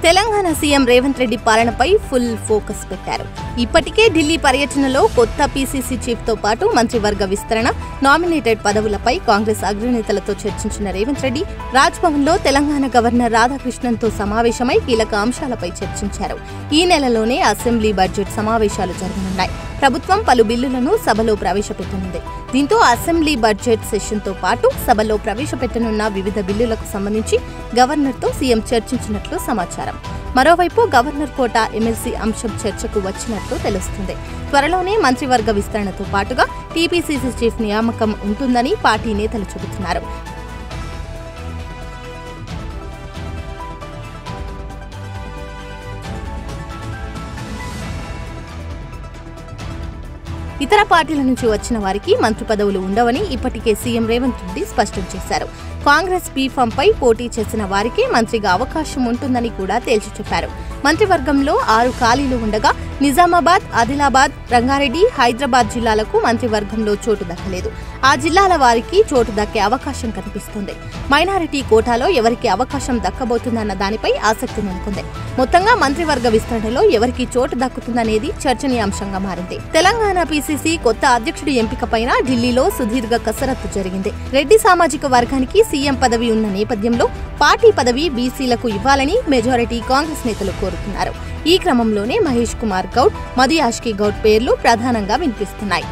Telangana CM Revanth Reddy పాలనపై full focus పెట్టారు. ఇప్పటికే ఢిల్లీ పర్యటనలో కొత్త పీసీసీ చీఫ్ తో పాటు మంత్రివర్గ విస్తరణ, నామినేటెడ్ పదవులపై కాంగ్రెస్ అగ్రనేతలతో చర్చించిన రేవంత్ రెడ్డి రాజ్భవన్ లో తెలంగాణ గవర్నర్ రాధాకృష్ణన్ తో సమావేశమై కీలక అంశాలపై చర్చించారు. ఈ నెలలోనే అసెంబ్లీ బడ్జెట్ సమావేశాలు జరగనున్నాయి. ప్రభుత్వం పలు బిల్లులను సభలో ప్రవేశపెట్టనుంది. దీంతో అసెంబ్లీ బడ్జెట్ సెషన్ తో పాటు సభలో ప్రవేశపెట్టనున్న వివిధ బిల్లులకు సంబంధించి గవర్నర్ తో సీఎం చర్చించినట్లు సమాచారం. మరోవైపు గవర్నర్ కోట ఎమ్మెల్సీ అంశం చర్చకు వచ్చినట్లు తెలుస్తుంది. త్వరలోనే మంత్రివర్గ విస్తరణతో పాటుగా టీపీసీసీ చీఫ్ నియామకం ఉంటుందని పార్టీ నేతలు చెబుతున్నారు. ఇతర పార్టీల నుంచి వచ్చిన వారికి మంత్రి పదవులు ఉండవని ఇప్పటికే సీఎం రేవంత్ రెడ్డి స్పష్టం చేశారు. కాంగ్రెస్ బీఫామ్ పై పోటీ చేసిన వారికే మంత్రిగా అవకాశం ఉంటుందని కూడా తేల్చి చెప్పారు. మంత్రివర్గంలో 6 ఖాళీలు ఉండగా నిజామాబాద్, ఆదిలాబాద్, రంగారెడ్డి, హైదరాబాద్ జిల్లాలకు మంత్రివర్గంలో చోటు దక్కలేదు. ఆ జిల్లాల వారికి చోటు దక్కే అవకాశం కనిపిస్తుంది. మైనారిటీ కోటాలో ఎవరికి అవకాశం దక్కబోతుందన్న దానిపై ఆసక్తి నెలకొంది. మొత్తంగా మంత్రివర్గ విస్తరణలో ఎవరికి చోటు దక్కుతుందనేది చర్చనీయాంశంగా మారింది. తెలంగాణ పీసీసీ కొత్త అధ్యక్షుడి ఎంపికపైన ఢిల్లీలో సుదీర్ఘ కసరత్తు జరిగింది. రెడ్డి సామాజిక వర్గానికి సీఎం పదవి ఉన్న నేపథ్యంలో పార్టీ పదవి బీసీలకు ఇవ్వాలని మెజారిటీ కాంగ్రెస్ నేతలు కోరుతున్నారు. ఈ క్రమంలోనే మహేష్ కుమార్ గౌడ్, మధు యాష్కి గౌడ్ పేర్లు ప్రధానంగా వినిపిస్తున్నాయి.